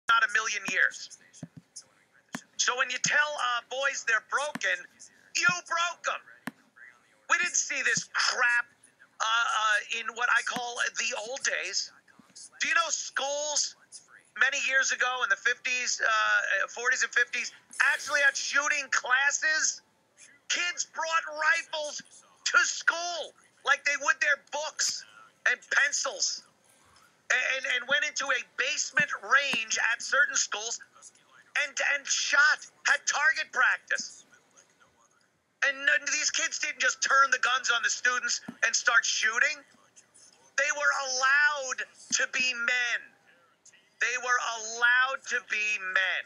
not a million years. So when you tell boys they're broken, you broke them. We didn't see this crap in what I call the old days. Do you know schools many years ago in the 50s, 40s and 50s actually had shooting classes? Kids brought rifles to school like they would their books and pencils and went into a basement range at certain schools and shot, had target practice. And these kids didn't just turn the guns on the students and start shooting. They were allowed to be men. They were allowed to be men.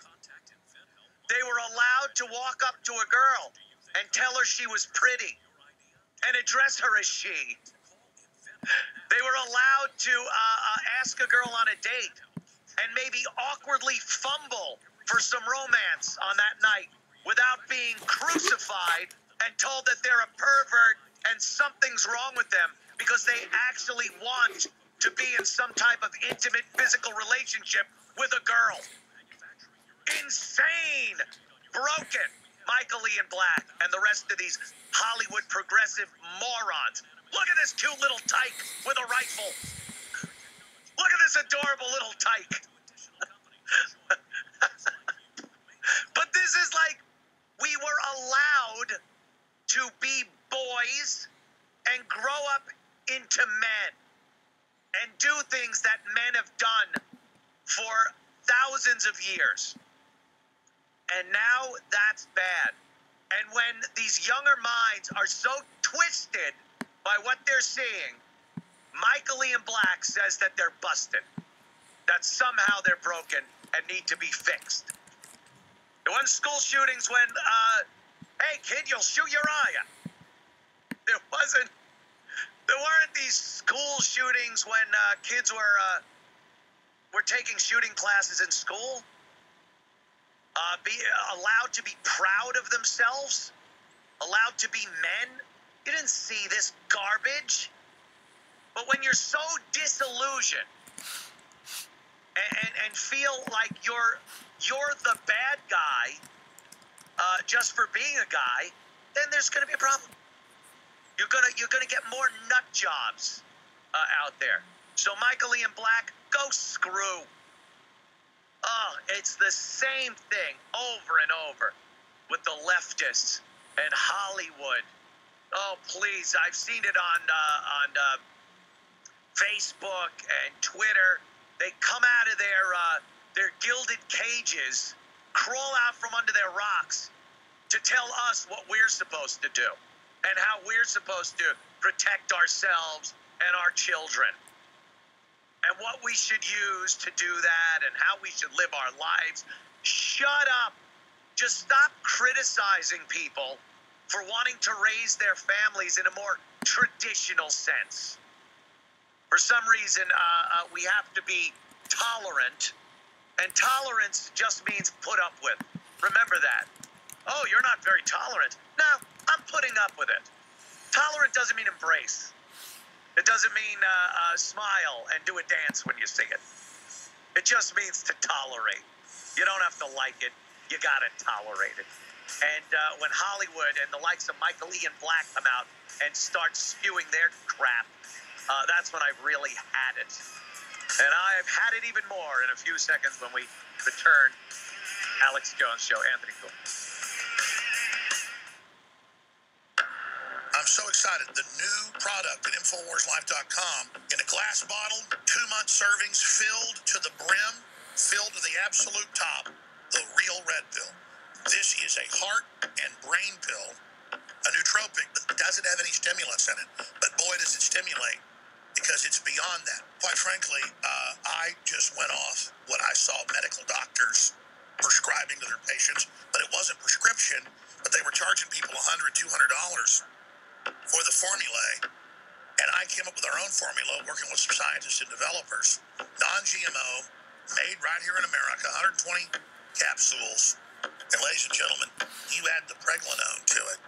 They were allowed to walk up to a girl and tell her she was pretty and address her as she. They were allowed to ask a girl on a date and maybe awkwardly fumble for some romance on that night without being crucified and told that they're a pervert and something's wrong with them because they actually want to be in some type of intimate physical relationship with a girl. Insane. Broken. Michael Ian Black and the rest of these Hollywood progressive morons. Look at this cute little tyke with a rifle. Look at this adorable little tyke. But this is like we were allowed to be boys and grow up into men and do things that men have done for thousands of years. And now that's bad. And when these younger minds are so twisted by what they're seeing, Michael Ian Black says that they're busted, that somehow they're broken and need to be fixed. There weren't school shootings when, hey kid, you'll shoot your eye out. There weren't these school shootings when kids were taking shooting classes in school. Be allowed to be proud of themselves, allowed to be men. You didn't see this garbage. But when you're so disillusioned and feel like you're the bad guy just for being a guy, then there's going to be a problem. You're gonna get more nut jobs out there. So Michael Ian Black, go screw. Oh, it's the same thing over and over with the leftists and Hollywood. Oh, please, I've seen it on Facebook and Twitter. They come out of their gilded cages, crawl out from under their rocks to tell us what we're supposed to do and how we're supposed to protect ourselves and our children, and what we should use to do that, and how we should live our lives. Shut up. Just stop criticizing people for wanting to raise their families in a more traditional sense. For some reason, we have to be tolerant, and tolerance just means put up with. Remember that. Oh, you're not very tolerant. No, I'm putting up with it. Tolerant doesn't mean embrace. It doesn't mean smile and do a dance when you sing it. It just means to tolerate. You don't have to like it. You got to tolerate it. And when Hollywood and the likes of Michael Ian Black come out and start spewing their crap, that's when I've really had it. And I've had it even more in a few seconds when we return. Alex Jones Show, Anthony Cool. I'm so excited. The new product at InfoWarsLife.com in a glass bottle, 2-month servings filled to the brim, filled to the absolute top, the real red pill. This is a heart and brain pill, a nootropic that doesn't have any stimulants in it. But boy, does it stimulate, because it's beyond that. Quite frankly, I just went off what I saw medical doctors prescribing to their patients, but it wasn't prescription, but they were charging people $100, $200 for the formulae, and I came up with our own formula working with some scientists and developers. Non-GMO, made right here in America, 120 capsules. And ladies and gentlemen, you add the pregnenolone to it,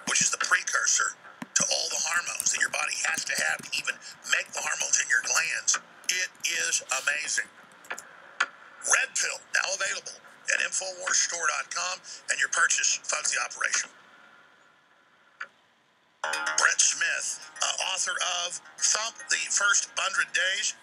which is the precursor to all the hormones that your body has to have to even make the hormones in your glands. It is amazing. Red pill. available at InfoWarsStore.com, and your purchase funds the operation. Brett Smith, author of Thump, the First 100 Days.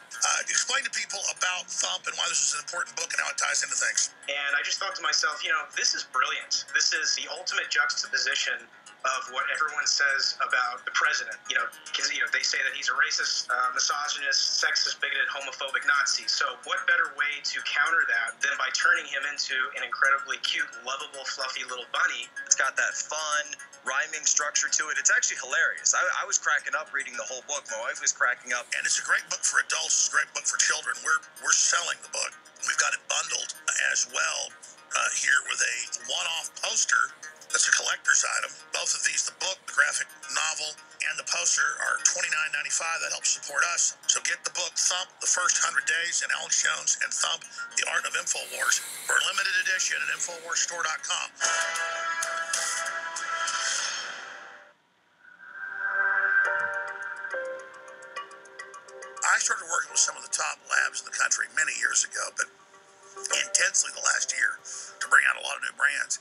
Explain to people about Thump and why this is an important book and how it ties into things. And I just thought to myself, this is brilliant. This is the ultimate juxtaposition of what everyone says about the president. Because, they say that he's a racist, misogynist, sexist, bigoted, homophobic Nazi. So what better way to counter that than by turning him into an incredibly cute, lovable, fluffy little bunny? It's got that fun, rhyming structure to it. It's actually hilarious. I was cracking up reading the whole book. My wife was cracking up. And it's a great book for adults. It's a great book for children. We're selling the book. We've got it bundled as well here with a one-off poster. That's a collector's item. Both of these, the book, the graphic novel, and the poster are $29.95. That helps support us. So get the book, Thump, The First 100 Days, and Alex Jones and Thump, The Art of Infowars, for a limited edition at InfoWarsStore.com. I started working with some of the top labs in the country many years ago, but intensely the last year, to bring out a lot of new brands.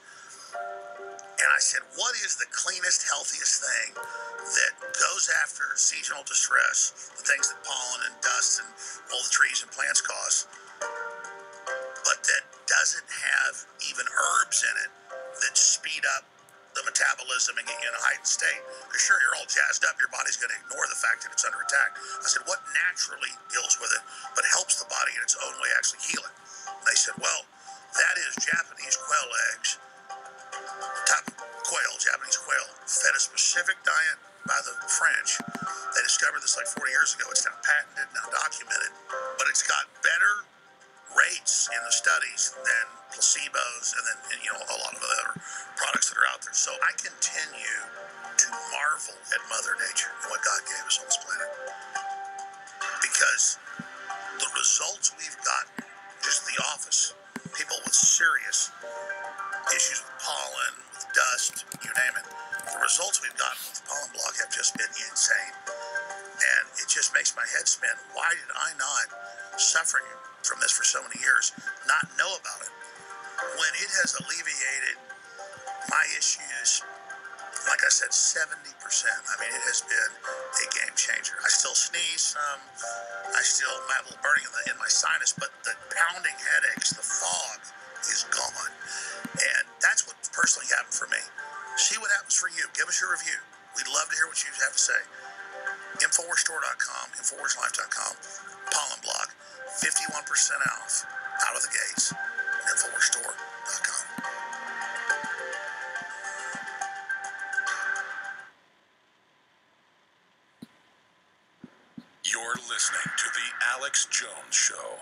And I said, what is the cleanest, healthiest thing that goes after seasonal distress, the things that pollen and dust and all the trees and plants cause, but that doesn't have even herbs in it that speed up the metabolism and get you in a heightened state? Because sure, you're all jazzed up, your body's going to ignore the fact that it's under attack. I said, what naturally deals with it, but helps the body in its own way actually heal it? And they said, well, that is Japanese quail eggs. Type of quail, Japanese quail, fed a specific diet by the French. They discovered this like 40 years ago. It's now patented, now documented, but it's got better rates in the studies than placebos and then a lot of other products that are out there. So I continue to marvel at Mother Nature and what God gave us on this planet, because the results we've gotten, just the office, people with serious issues with pollen, with dust, you name it. The results we've gotten with the pollen block have just been insane. And it just makes my head spin. Why did I not, suffering from this for so many years, not know about it? When it has alleviated my issues, like I said, 70%. I mean, it has been a game changer. I still sneeze some. I still have a little burning in my sinus, but the pounding headaches, the fog is gone. And that's what personally happened for me. See what happens for you. Give us your review. We'd love to hear what you have to say. InfoWarsStore.com, InfoWarsLife.com, pollen block, 51% off out of the gates at InfoWarsStore.com. You're listening to The Alex Jones Show.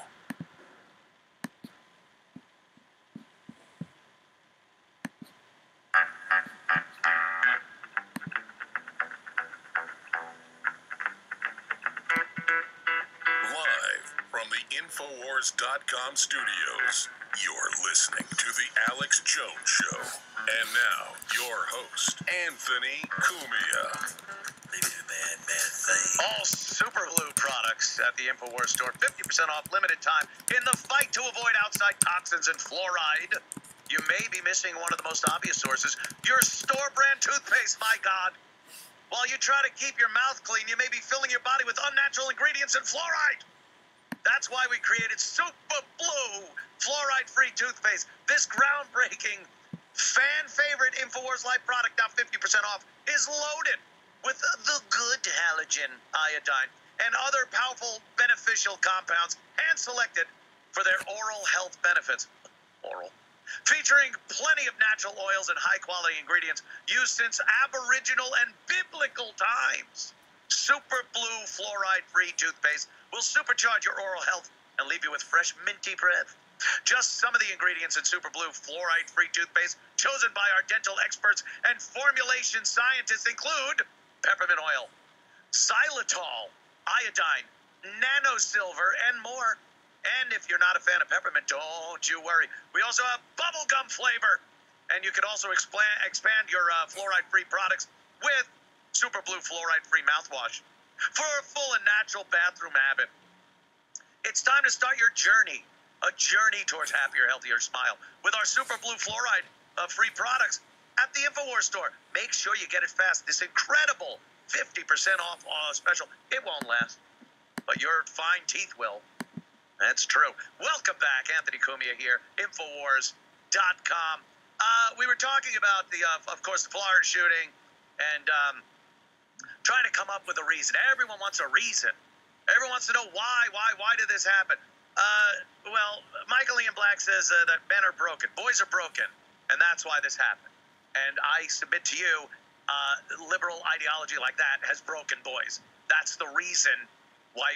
Live from the Infowars.com studios, you're listening to The Alex Jones Show. And now, your host, Anthony Cumia. All Super Blue products at the Infowars store, 50% off, limited time, in the fight to avoid outside toxins and fluoride. You may be missing one of the most obvious sources, your store brand toothpaste, my God. While you try to keep your mouth clean, you may be filling your body with unnatural ingredients and fluoride. That's why we created Super Blue fluoride-free toothpaste. This groundbreaking, fan-favorite Infowars Life product, now 50% off, is loaded with the good halogen iodine and other powerful beneficial compounds, hand-selected for their oral health benefits. Oral. Featuring plenty of natural oils and high-quality ingredients used since Aboriginal and biblical times. Super Blue fluoride-free toothpaste will supercharge your oral health and leave you with fresh, minty breath. Just some of the ingredients in Super Blue fluoride-free toothpaste chosen by our dental experts and formulation scientists include peppermint oil, xylitol, iodine, nanosilver, and more. And if you're not a fan of peppermint, don't you worry. We also have bubblegum flavor. And you can also expand your fluoride-free products with Super Blue fluoride-free mouthwash for a full and natural bathroom habit. It's time to start your journey a journey towards happier, healthier smile with our Super Blue Fluoride free products at the Infowars store. Make sure you get it fast. This incredible 50% off special. It won't last, but your fine teeth will. That's true. Welcome back. Anthony Cumia here, Infowars.com. We were talking about of course, the Florida shooting and trying to come up with a reason. Everyone wants a reason. Everyone wants to know why did this happen? Well, Michael Ian Black says that men are broken. Boys are broken, and that's why this happened. And I submit to you, liberal ideology like that has broken boys. That's the reason why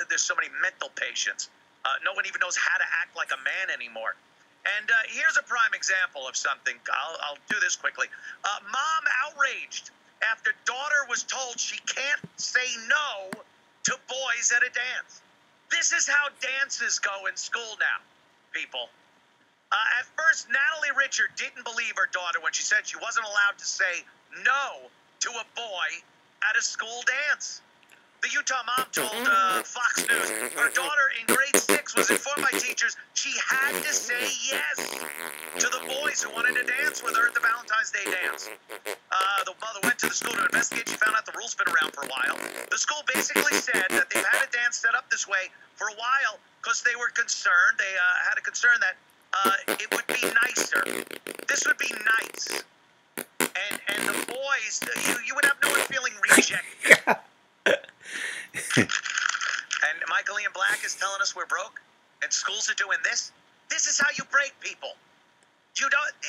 there's so many mental patients. No one even knows how to act like a man anymore. And here's a prime example of something. I'll do this quickly. Mom outraged after daughter was told she can't say no to boys at a dance. This is how dances go in school now, people. At first, Natalie Richard didn't believe her daughter when she said she wasn't allowed to say no to a boy at a school dance. The Utah mom told Fox News her daughter in grade 6 was informed by teachers she had to say yes to the boys who wanted to dance with her at the Valentine's Day dance. The mother went to the school to investigate. She found out the rule's been around for a while. The school basically said that they've had a dance set up this way for a while because they were concerned. They had a concern that it would be nicer. This would be nice. And the boys, you would have no one feeling rejected. And Michael Ian Black is telling us we're broke and schools are doing this. This is how you break people.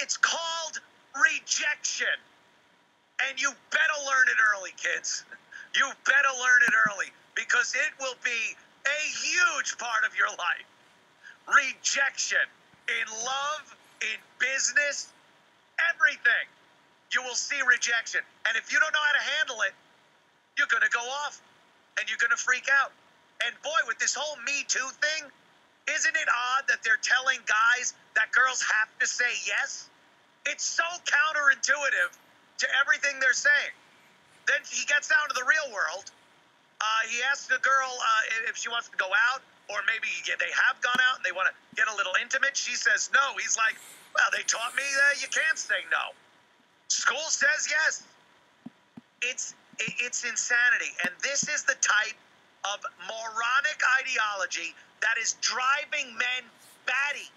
It's called rejection. And you better learn it early, kids. You better learn it early because it will be a huge part of your life. Rejection in love, in business, everything. You will see rejection. And if you don't know how to handle it, you're going to go off. And you're going to freak out. And boy, with this whole Me Too thing, isn't it odd that they're telling guys that girls have to say yes? It's so counterintuitive to everything they're saying. Then he gets down to the real world. He asks the girl if she wants to go out, or maybe they have gone out and they want to get a little intimate. She says no. He's like, well, they taught me that you can't say no. School says yes. It's insanity, and this is the type of moronic ideology that is driving men batty.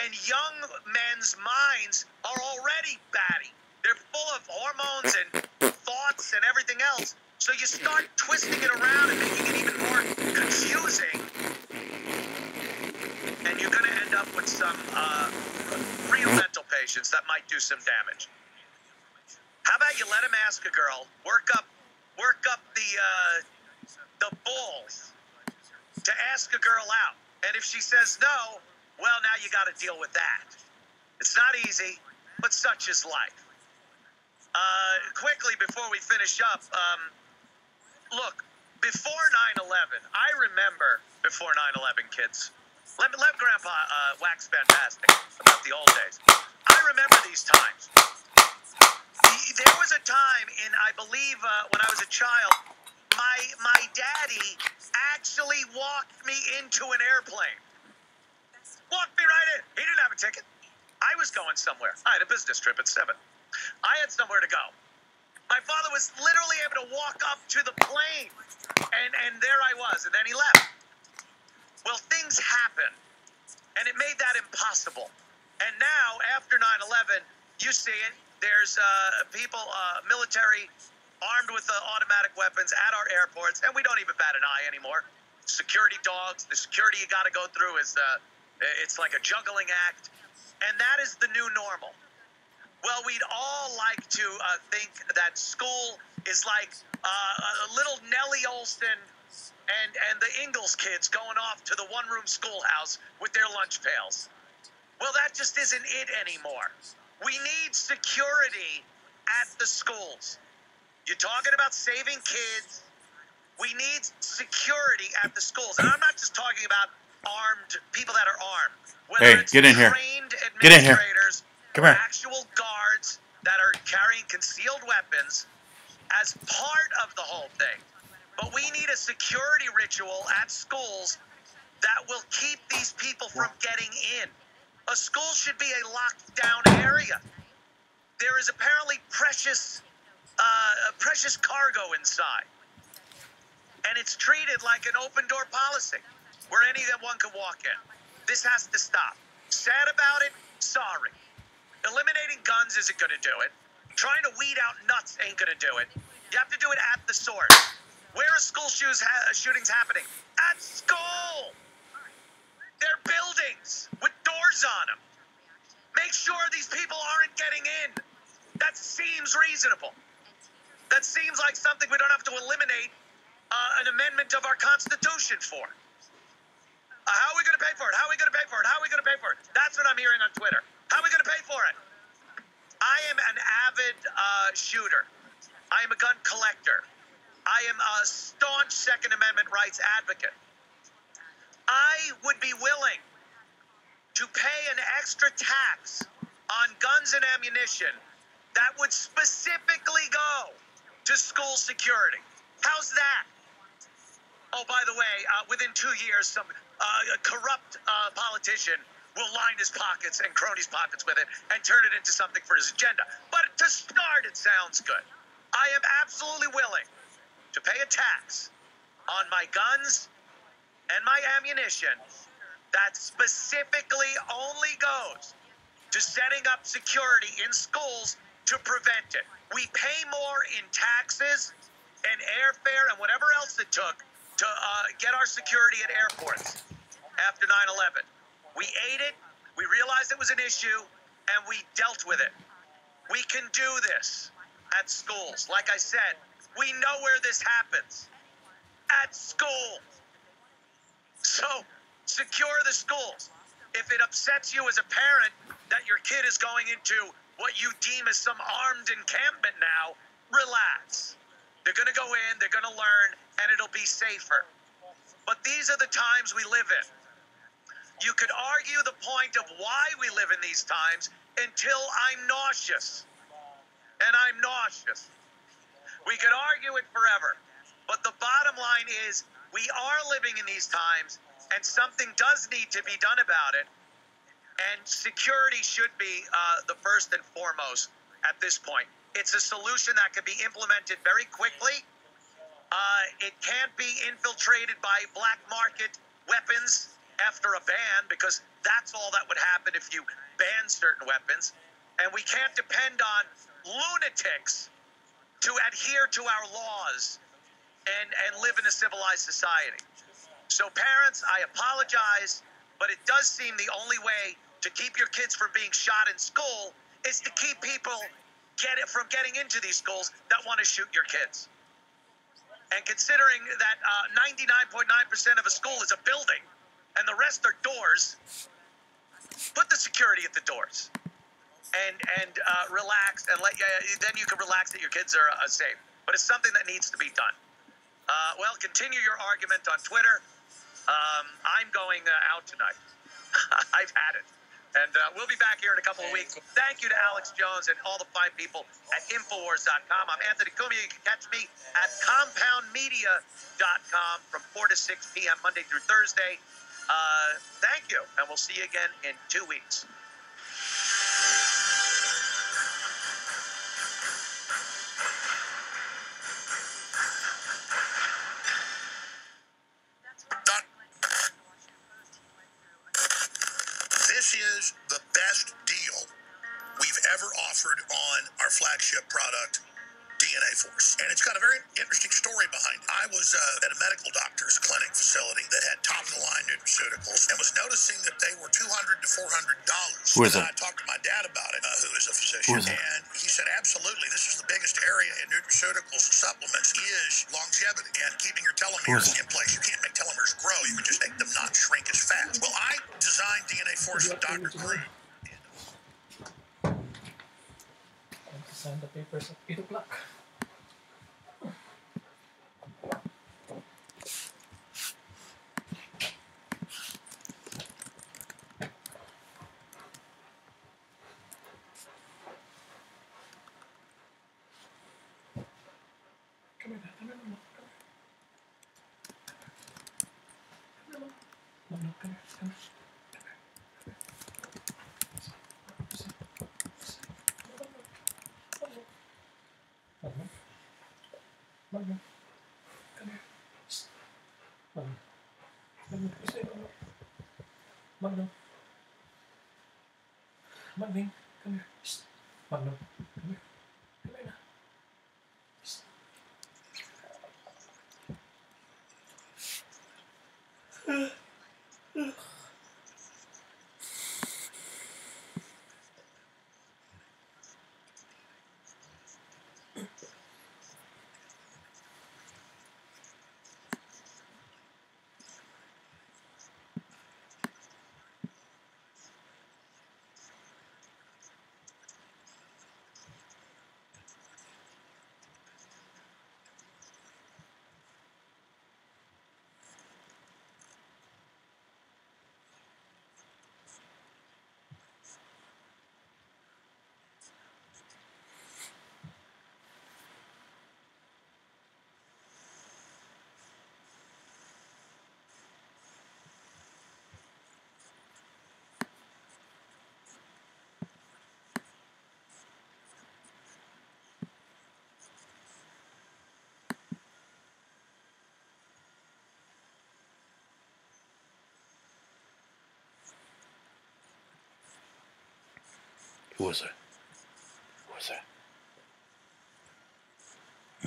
And young men's minds are already batty. They're full of hormones and thoughts and everything else. So you start twisting it around and making it even more confusing, and you're going to end up with some real mental patients that might do some damage. How about you let him ask a girl, work up the balls to ask a girl out. And if she says no, well, now you got to deal with that. It's not easy, but such is life. Quickly, before we finish up, look, before 9/11, I remember before 9/11, kids. Let Grandpa wax fantastic about the old days. I remember these times. There was a time I believe, when I was a child, my daddy actually walked me into an airplane. Walked me right in. He didn't have a ticket. I was going somewhere. I had a business trip at 7. I had somewhere to go. My father was literally able to walk up to the plane, and there I was, and then he left. Well, things happen, and it made that impossible. And now, after 9/11, you see it. There's people, military, armed with automatic weapons at our airports, and we don't even bat an eye anymore. Security dogs, the security you got to go through is, it's like a juggling act, and that is the new normal. Well, we'd all like to think that school is like a little Nellie Olson and the Ingalls kids going off to the one-room schoolhouse with their lunch pails. Well, that just isn't it anymore. We need security at the schools. You're talking about saving kids. We need security at the schools. And I'm not just talking about armed people that are armed. Whether it's get in here. Trained Get in here. administrators Come or here. actual guards that are carrying concealed weapons as part of the whole thing. But we need a security ritual at schools that will keep these people from getting in. A school should be a locked down area. There is apparently precious cargo inside. And it's treated like an open door policy where anyone can walk in. This has to stop. Sad about it? Sorry. Eliminating guns isn't going to do it. Trying to weed out nuts ain't going to do it. You have to do it at the source. Where are school shootings happening? At school! They're buildings with doors on them. Make sure these people aren't getting in. That seems reasonable. That seems like something we don't have to eliminate an amendment of our Constitution for. How are we going to pay for it? How are we going to pay for it? How are we going to pay for it? That's what I'm hearing on Twitter. How are we going to pay for it? I am an avid shooter. I am a gun collector. I am a staunch Second Amendment rights advocate. I would be willing to pay an extra tax on guns and ammunition that would specifically go to school security. How's that? Oh, by the way, within 2 years, some corrupt politician will line his pockets and cronies' pockets with it and turn it into something for his agenda. But to start, it sounds good. I am absolutely willing to pay a tax on my guns and my ammunition that specifically only goes to setting up security in schools to prevent it. We pay more in taxes and airfare and whatever else it took to get our security at airports after 9/11. We ate it, we realized it was an issue, and we dealt with it. We can do this at schools. Like I said, we know where this happens. At school. So, secure the schools. If it upsets you as a parent that your kid is going into what you deem as some armed encampment now, relax. They're going to go in, they're going to learn, and it'll be safer. But these are the times we live in. You could argue the point of why we live in these times until I'm nauseous. And I'm nauseous. We could argue it forever. But the bottom line is we are living in these times, and something does need to be done about it. And security should be the first and foremost at this point. It's a solution that can be implemented very quickly. It can't be infiltrated by black market weapons after a ban, because that's all that would happen if you ban certain weapons. And we can't depend on lunatics to adhere to our laws and live in a civilized society. So parents, I apologize, but it does seem the only way to keep your kids from being shot in school is to keep people from getting into these schools that want to shoot your kids. And considering that 99.9% of a school is a building and the rest are doors, put the security at the doors and relax, and then you can relax that your kids are safe. But it's something that needs to be done. Well, continue your argument on Twitter. I'm going out tonight. I've had it. And we'll be back here in a couple of weeks. Thank you to Alex Jones and all the fine people at Infowars.com. I'm Anthony Cumia. You can catch me at CompoundMedia.com from 4 to 6 p.m. Monday through Thursday. Thank you, and we'll see you again in 2 weeks. This is the best deal we've ever offered on our flagship product, DNA Force. And it's got a very interesting story behind it. I was at a medical doctor's clinic facility that had top-of-the-line nutraceuticals and was noticing that they were $200 to $400. Who is it? And I talked to my dad about it, who is a physician, and he said, absolutely, this is the biggest area in nutraceuticals and supplements is longevity and keeping your telomeres in place. You can't make telomeres grow. You can just make them not shrink as fast. Well, I designed DNA Force with Dr. Crew. Sign the papers at 8 o'clock. Come here. Magnum. Magnum, come here. Shh. Magnum, come here. Come here now. Shh. Who was that? Who was that?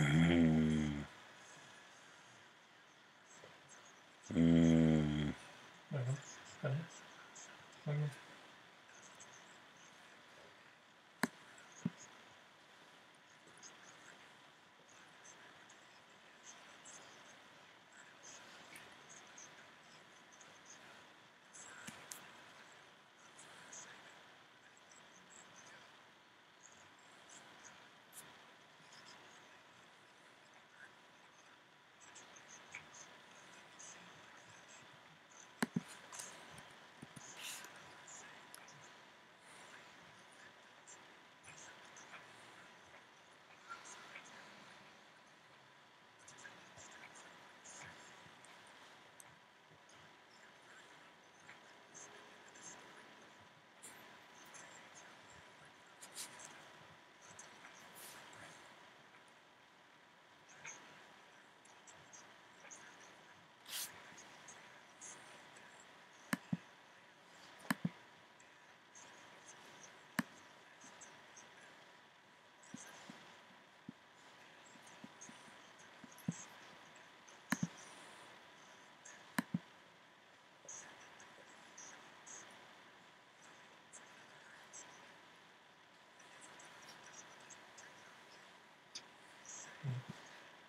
Mmm. Mmm. Magnum, come here. Magnum.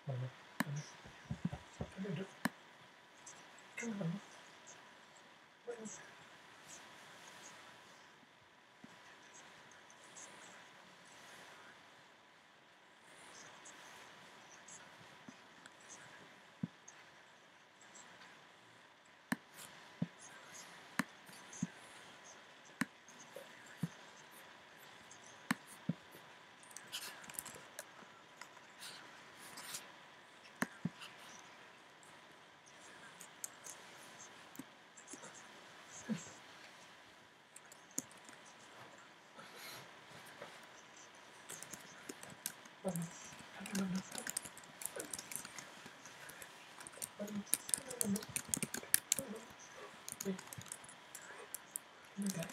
Magnum, come here. Come here, dude. Come here, Magnum. Magnum. Magnum. Come here, Magnum. Magnum. Come here, Magnum. Magnum. Wait. Come here, guy.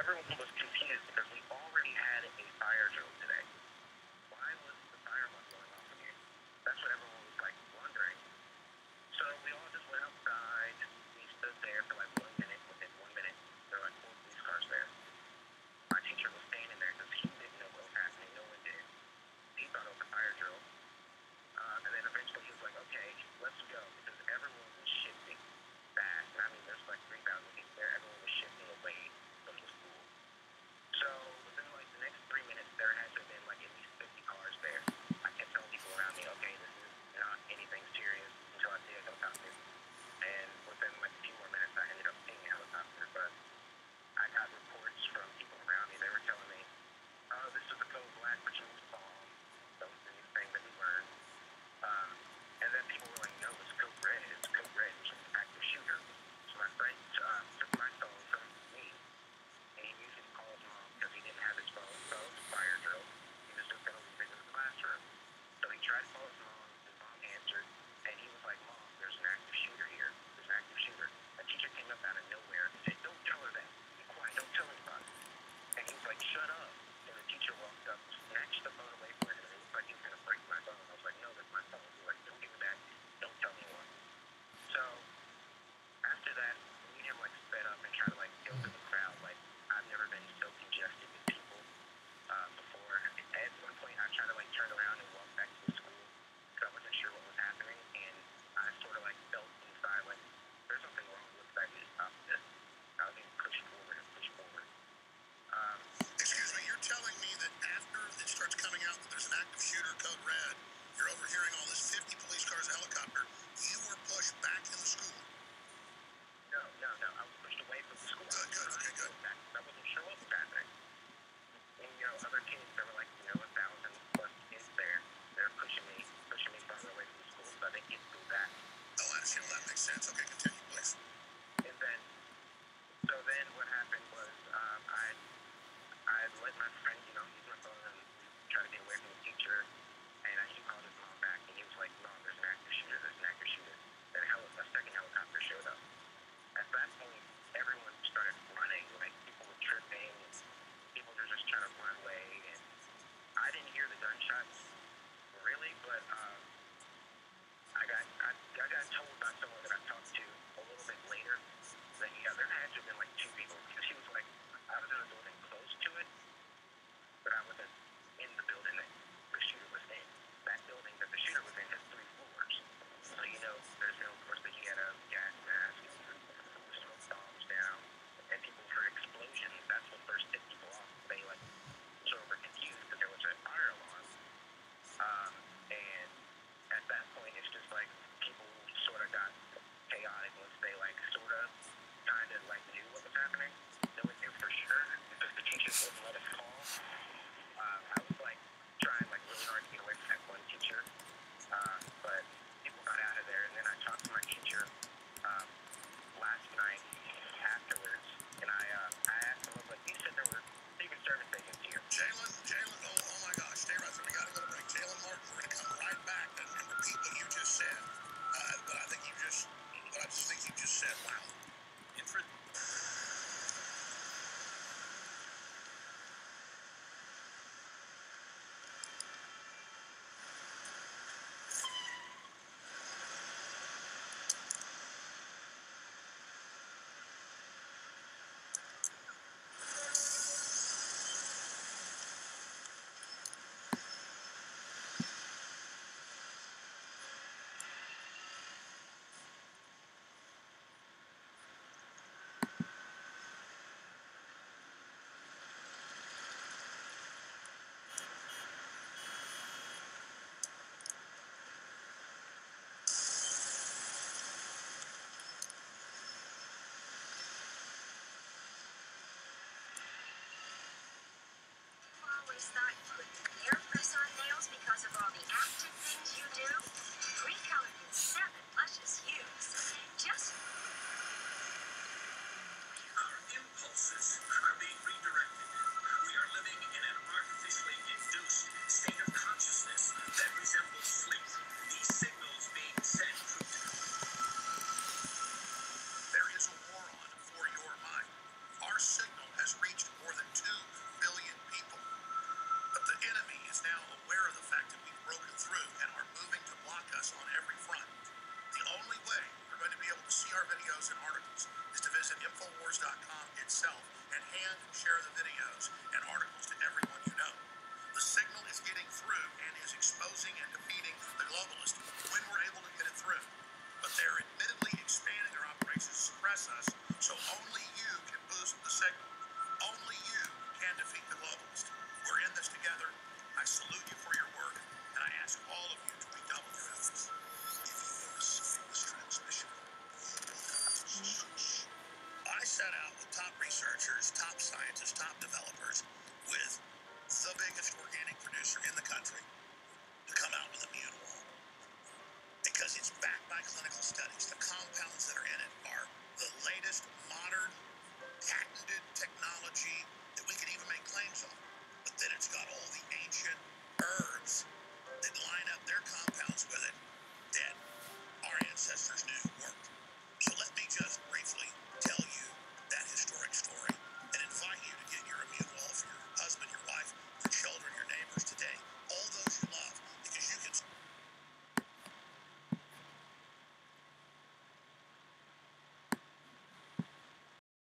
everyone was confused because we already had a fire drill today.